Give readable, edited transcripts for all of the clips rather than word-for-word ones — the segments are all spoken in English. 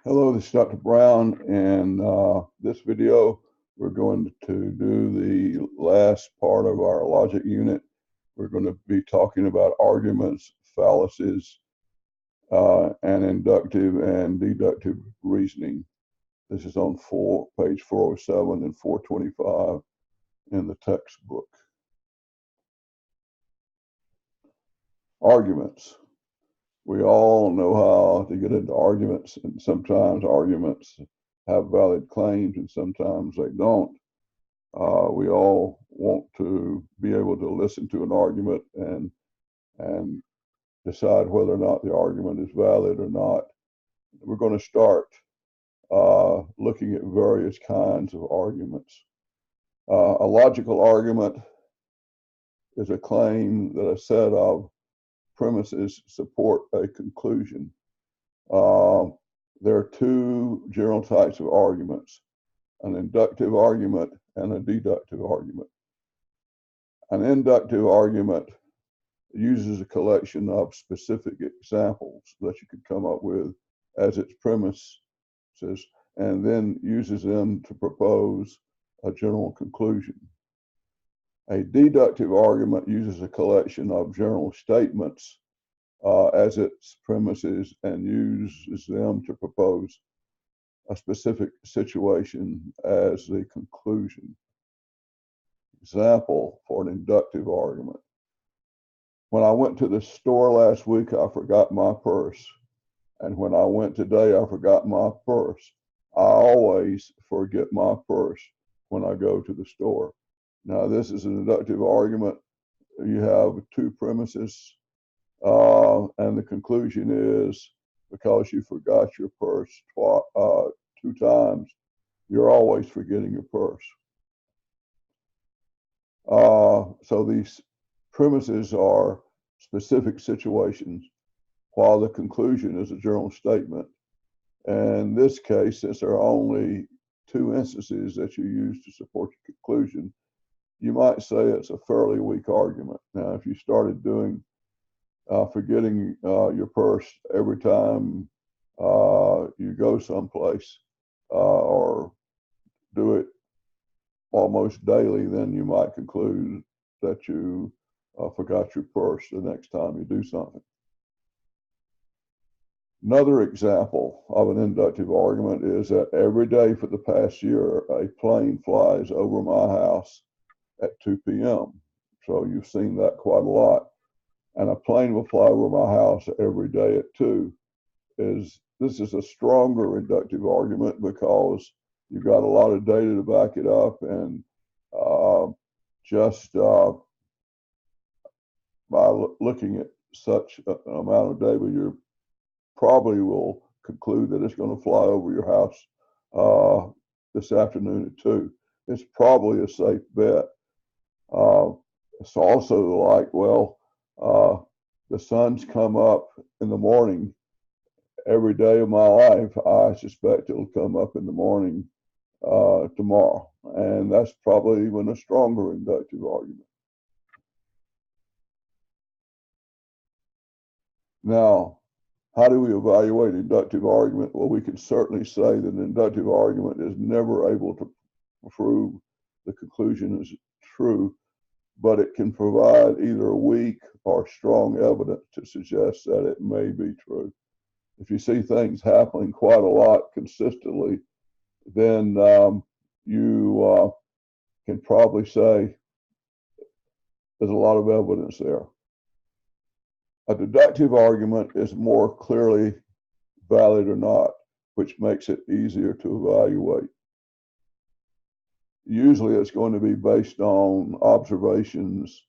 Hello, this is Dr. Brown, and this video we're going to do the last part of our logic unit. We're going to be talking about arguments, fallacies, and inductive and deductive reasoning. This is on page 407 and 425 in the textbook. Arguments. We all know how to get into arguments, and sometimes arguments have valid claims and sometimes they don't. We all want to be able to listen to an argument and decide whether or not the argument is valid or not. We're going to start looking at various kinds of arguments. A logical argument is a claim that a set of premises support a conclusion. There are two general types of arguments: an inductive argument and a deductive argument. An inductive argument uses a collection of specific examples that you could come up with as its premises, and then uses them to propose a general conclusion. A deductive argument uses a collection of general statements as its premises and uses them to propose a specific situation as the conclusion. Example for an inductive argument. When I went to the store last week, I forgot my purse. And when I went today, I forgot my purse. I always forget my purse when I go to the store. Now, this is an inductive argument. You have two premises, and the conclusion is because you forgot your purse two times, you're always forgetting your purse. So these premises are specific situations, while the conclusion is a general statement. And in this case, since there are only two instances that you use to support your conclusion, you might say it's a fairly weak argument. Now, if you started doing forgetting your purse every time you go someplace or do it almost daily, then you might conclude that you forgot your purse the next time you do something. Another example of an inductive argument is that every day for the past year, a plane flies over my house at 2 p.m. So you've seen that quite a lot. And a plane will fly over my house every day at 2. This is a stronger inductive argument because you've got a lot of data to back it up, and just by looking at such an amount of data, you probably will conclude that it's going to fly over your house this afternoon at 2. It's probably a safe bet. It's also like, well, the sun's come up in the morning every day of my life. I suspect it'll come up in the morning tomorrow. And that's probably even a stronger inductive argument. Now, how do we evaluate inductive argument? Well, we can certainly say that an inductive argument is never able to prove the conclusion is true, but it can provide either weak or strong evidence to suggest that it may be true. If you see things happening quite a lot consistently, then you can probably say there's a lot of evidence there. A deductive argument is more clearly valid or not, which makes it easier to evaluate. Usually it's going to be based on observations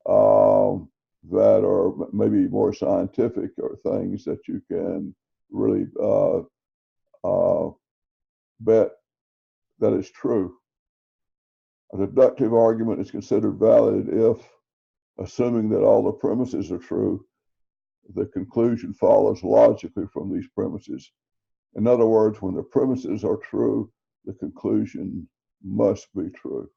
that are maybe more scientific, or things that you can really bet that is true. A deductive argument is considered valid if, assuming that all the premises are true, the conclusion follows logically from these premises. In other words, when the premises are true, the conclusion must be true.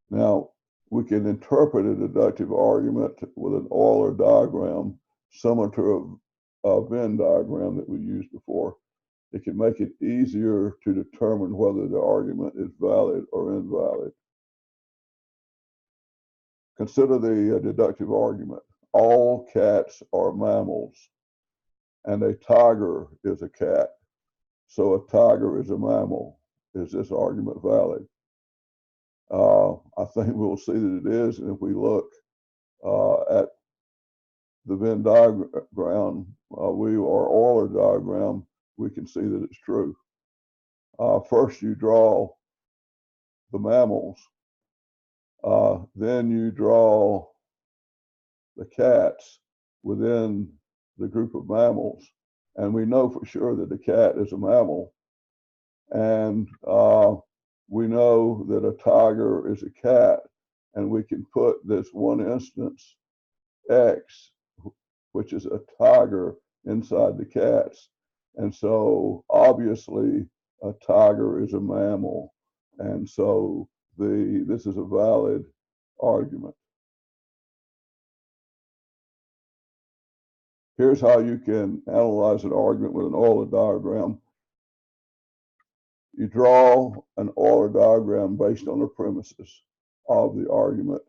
Now, we can interpret a deductive argument with an Euler diagram similar to Venn diagram that we used before, it can make it easier to determine whether the argument is valid or invalid. Consider the deductive argument. All cats are mammals, and a tiger is a cat. So a tiger is a mammal. Is this argument valid? I think we'll see that it is, and if we look at the Venn diagram, or Euler diagram, we can see that it's true. First, you draw the mammals, then you draw the cats within the group of mammals, and we know for sure that the cat is a mammal, and we know that a tiger is a cat, and we can put this one instance X, which is a tiger, inside the cats. And so obviously a tiger is a mammal. And so this is a valid argument. Here's how you can analyze an argument with an Euler diagram. You draw an Euler diagram based on the premises of the argument.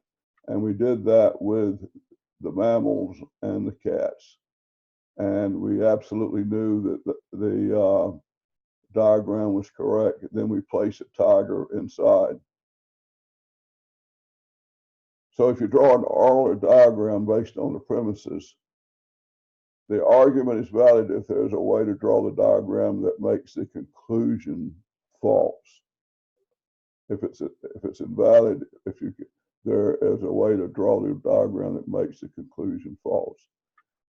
And we did that with the mammals and the cats. And we absolutely knew that the diagram was correct. Then we place a tiger inside. So if you draw an Euler diagram based on the premises, the argument is valid if there's a way to draw the diagram that makes the conclusion false. If it's invalid, there is a way to draw the diagram that makes the conclusion false.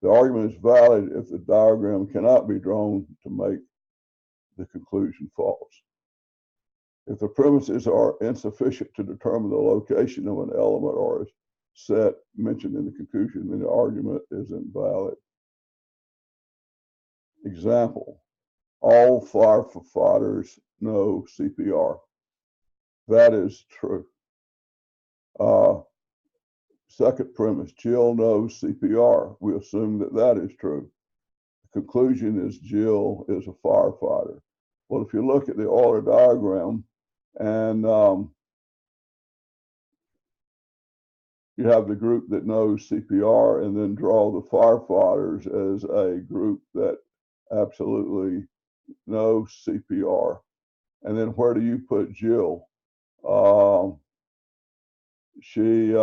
The argument is valid if the diagram cannot be drawn to make the conclusion false. If the premises are insufficient to determine the location of an element or a set mentioned in the conclusion, then the argument is invalid. Example, all firefighters know CPR. That is true. Second premise, Jill knows CPR. We assume that that is true. The conclusion is Jill is a firefighter. Well, if you look at the Euler diagram and you have the group that knows CPR and then draw the firefighters as a group that absolutely knows CPR. And then where do you put Jill? She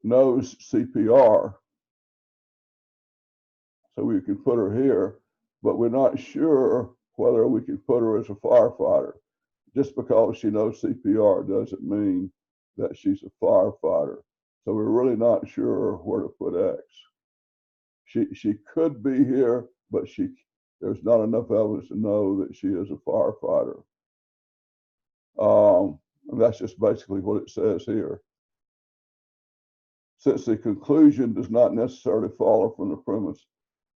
knows CPR, so we can put her here, but we're not sure whether we can put her as a firefighter. Just because she knows CPR doesn't mean that she's a firefighter. So we're really not sure where to put X. She could be here, but there's not enough evidence to know that she is a firefighter. And that's just basically what it says here. Since the conclusion does not necessarily follow from the premise,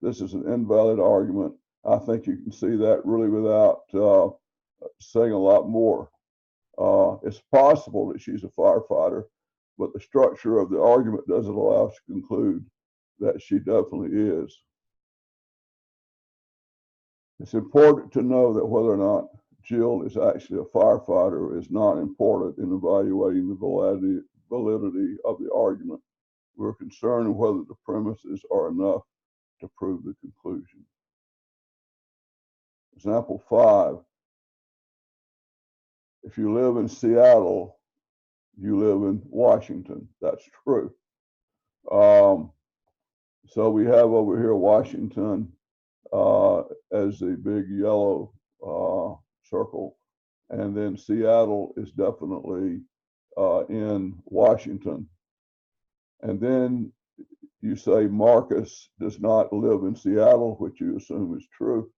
this is an invalid argument. I think you can see that really without saying a lot more. It's possible that she's a firefighter, but the structure of the argument doesn't allow us to conclude that she definitely is. It's important to know that whether or not Jill is actually a firefighter is not important in evaluating the validity of the argument. We're concerned whether the premises are enough to prove the conclusion. Example 5. If you live in Seattle, you live in Washington. That's true. So we have over here Washington as the big yellow circle, and then Seattle is definitely in Washington. And then you say Marcus does not live in Seattle, which you assume is true.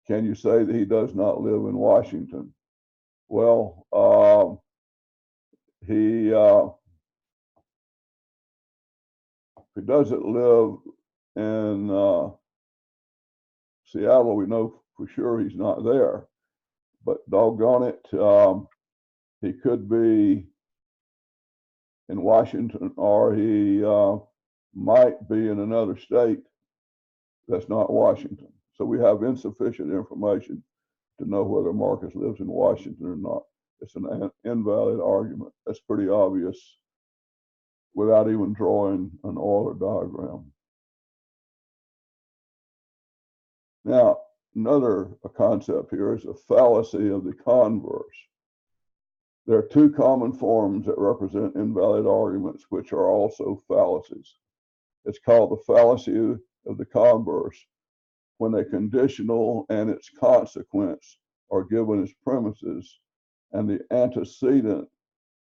Can you say that he does not live in Washington? Well, if he doesn't live in Seattle, we know for sure he's not there. But doggone it, he could be in Washington, or he might be in another state that's not Washington. So we have insufficient information to know whether Marcus lives in Washington or not. It's an invalid argument. That's pretty obvious without even drawing an Euler diagram. Now, another concept here is a fallacy of the converse. There are two common forms that represent invalid arguments, which are also fallacies. It's called the fallacy of the converse, when a conditional and its consequence are given as premises, and the antecedent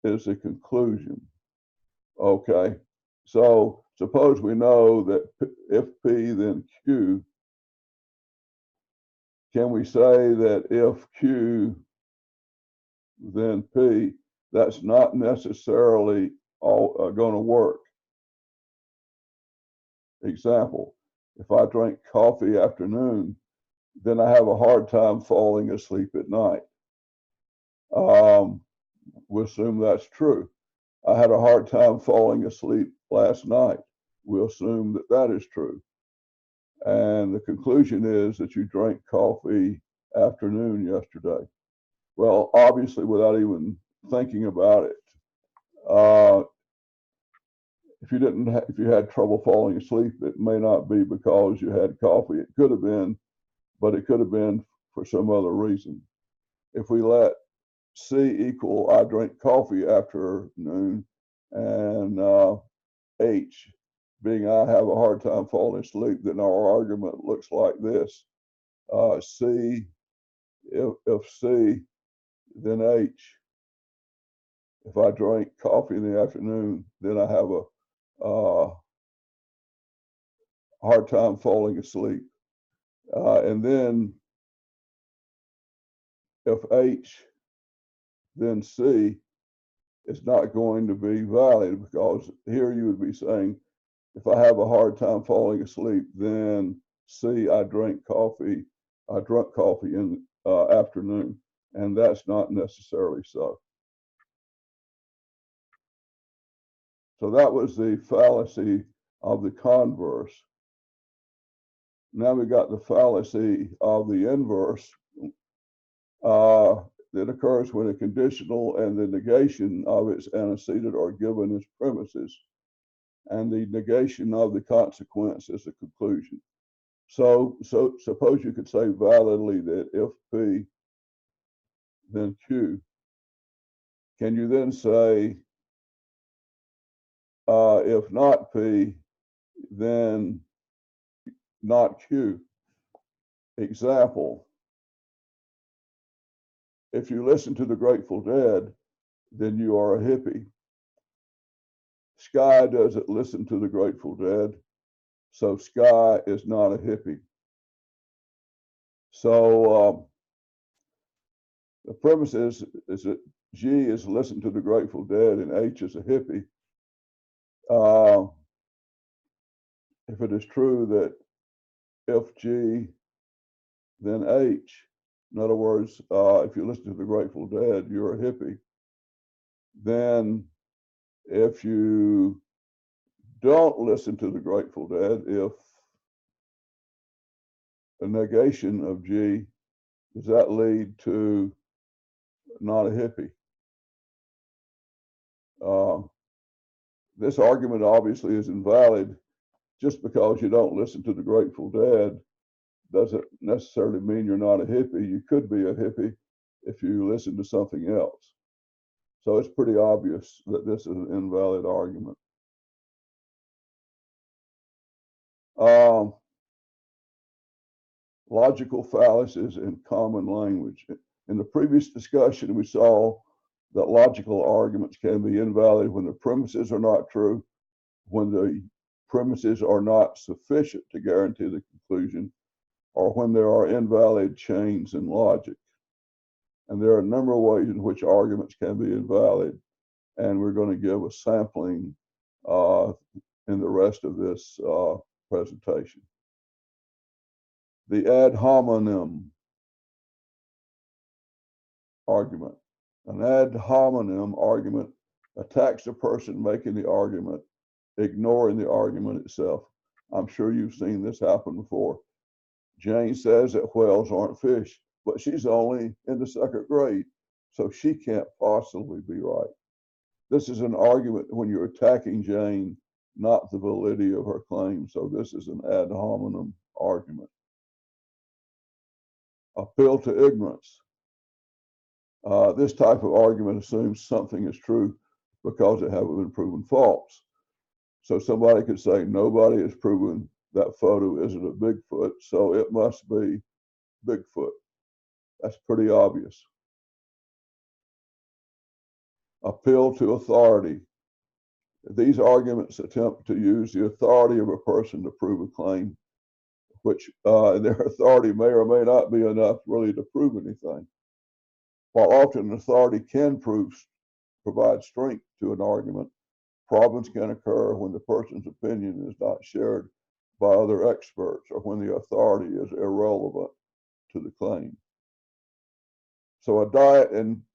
is the conclusion. Okay, so suppose we know that if P, then Q. Can we say that if Q, then P? That's not necessarily going to work. Example, if I drink coffee afternoon, then I have a hard time falling asleep at night. We'll assume that's true. I had a hard time falling asleep last night. We'll assume that that is true. And the conclusion is that you drank coffee afternoon yesterday. Well, obviously, without even thinking about it, if you had trouble falling asleep, it may not be because you had coffee. It could have been, but it could have been for some other reason. If we let C equal I drink coffee afternoon, and H being I have a hard time falling asleep, then our argument looks like this. C, if C, then H. If I drink coffee in the afternoon, then I have a hard time falling asleep. And then if H, then C is not going to be valid, because here you would be saying, if I have a hard time falling asleep, then C, I drunk coffee in afternoon, and that's not necessarily so. So that was the fallacy of the converse. Now we got the fallacy of the inverse that occurs when a conditional and the negation of its antecedent are given as premises, and the negation of the consequence is the conclusion. So suppose you could say validly that if P, then Q. Can you then say if not P, then not Q? Example, if you listen to the Grateful Dead, then you are a hippie. Sky doesn't listen to the Grateful Dead, so Sky is not a hippie. So the premise is that G is listen to the Grateful Dead and H is a hippie. If it is true that if G, then H, in other words, if you listen to the Grateful Dead, you're a hippie. Then if you don't listen to the Grateful Dead, if a negation of G, does that lead to not a hippie? This argument obviously is invalid. Just because you don't listen to the Grateful Dead doesn't necessarily mean you're not a hippie. You could be a hippie if you listen to something else. So it's pretty obvious that this is an invalid argument. Logical fallacies in common language. In the previous discussion, we saw that logical arguments can be invalid when the premises are not true, when the premises are not sufficient to guarantee the conclusion, or when there are invalid chains in logic. And there are a number of ways in which arguments can be invalid, and we're going to give a sampling in the rest of this presentation. The ad hominem argument. An ad hominem argument attacks the person making the argument, ignoring the argument itself. I'm sure you've seen this happen before. Jane says that whales aren't fish, but she's only in the second grade, so she can't possibly be right. This is an argument when you're attacking Jane, not the validity of her claim. So this is an ad hominem argument. Appeal to ignorance. This type of argument assumes something is true because it hasn't been proven false. So somebody could say, nobody has proven that photo isn't a Bigfoot, so it must be Bigfoot. That's pretty obvious. Appeal to authority. These arguments attempt to use the authority of a person to prove a claim, which their authority may or may not be enough really to prove anything. While often authority can provide strength to an argument, problems can occur when the person's opinion is not shared by other experts or when the authority is irrelevant to the claim. So a diet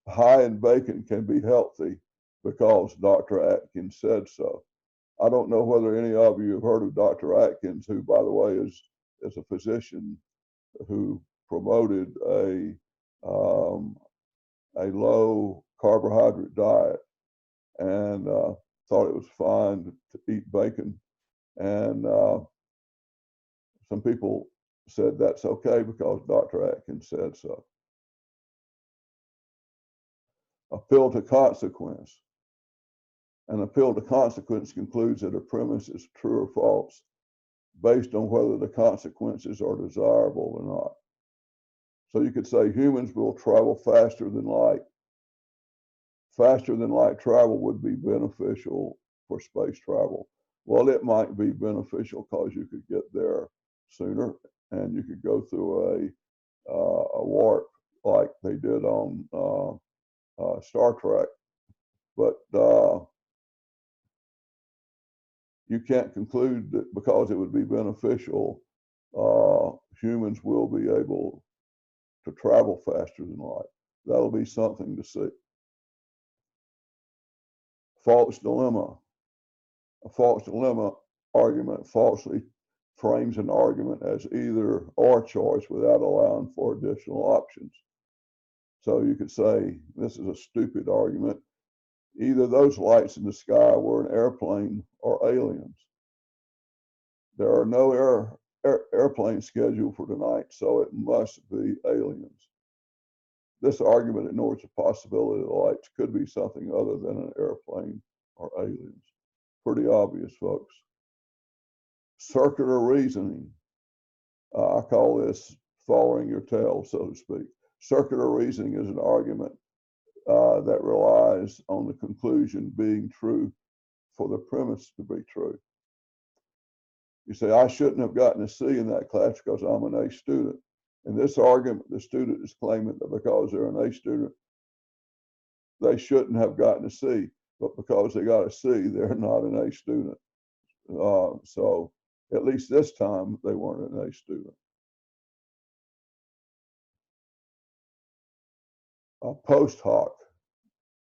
high in bacon can be healthy because Dr. Atkins said so. I don't know whether any of you have heard of Dr. Atkins, who, by the way, is a physician who promoted a low carbohydrate diet and thought it was fine to eat bacon. And some people said that's okay because Dr. Atkins said so. Appeal to consequence. An appeal to consequence concludes that a premise is true or false based on whether the consequences are desirable or not. So you could say humans will travel faster than light. Faster than light travel would be beneficial for space travel. Well, it might be beneficial because you could get there sooner and you could go through a warp like they did on Star Trek. But you can't conclude that because it would be beneficial, humans will be able to travel faster than light. That'll be something to see. False dilemma. A false dilemma argument falsely frames an argument as either or choice without allowing for additional options. So you could say, this is a stupid argument. Either those lights in the sky were an airplane or aliens. There are no airplanes scheduled for tonight, so it must be aliens. This argument ignores the possibility the lights could be something other than an airplane or aliens. Pretty obvious, folks. Circular reasoning. I call this following your tail, so to speak. Circular reasoning is an argument that relies on the conclusion being true for the premise to be true. You say, I shouldn't have gotten a C in that class because I'm an A student. In this argument, the student is claiming that because they're an A student, they shouldn't have gotten a C, but because they got a C, they're not an A student. So at least this time, they weren't an A student. Post hoc,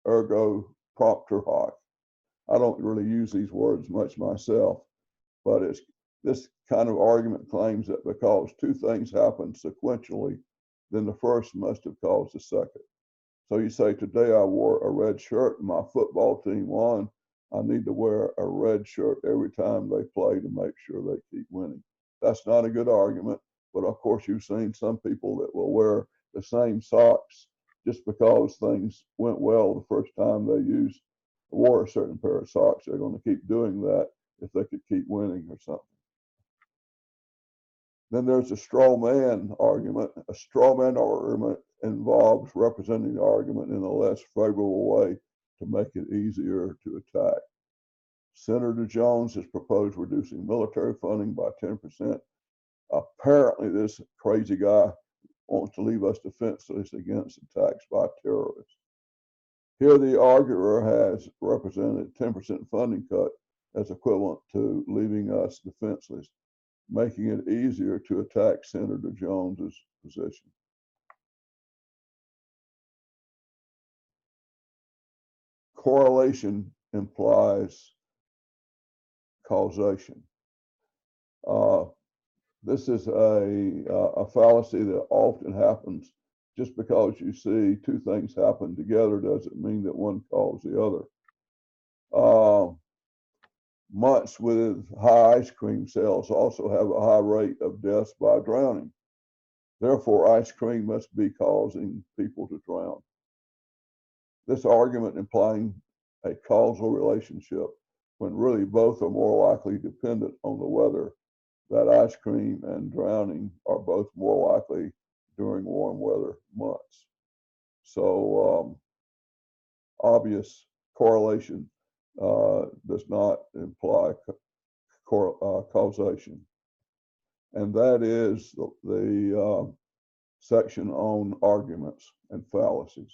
ergo propter hoc. I don't really use these words much myself, but this kind of argument claims that because two things happen sequentially, then the first must have caused the second. So you say, today I wore a red shirt and my football team won. I need to wear a red shirt every time they play to make sure they keep winning. That's not a good argument, but of course you've seen some people that will wear the same socks just because things went well the first time they wore a certain pair of socks. They're going to keep doing that if they could keep winning or something. Then there's a straw man argument. A straw man argument involves representing the argument in a less favorable way to make it easier to attack. Senator Jones has proposed reducing military funding by 10%. Apparently, this crazy guy wants to leave us defenseless against attacks by terrorists. Here, the arguer has represented 10% funding cut as equivalent to leaving us defenseless, making it easier to attack Senator Jones's position. correlation implies causation. This is a fallacy that often happens. Just because you see two things happen together doesn't mean that one caused the other. Months with high ice cream sales also have a high rate of deaths by drowning. Therefore, ice cream must be causing people to drown. This argument implying a causal relationship when really both are more likely dependent on the weather, that ice cream and drowning are both more likely during warm weather months. So obvious correlation does not imply causation. And that is the section on arguments and fallacies.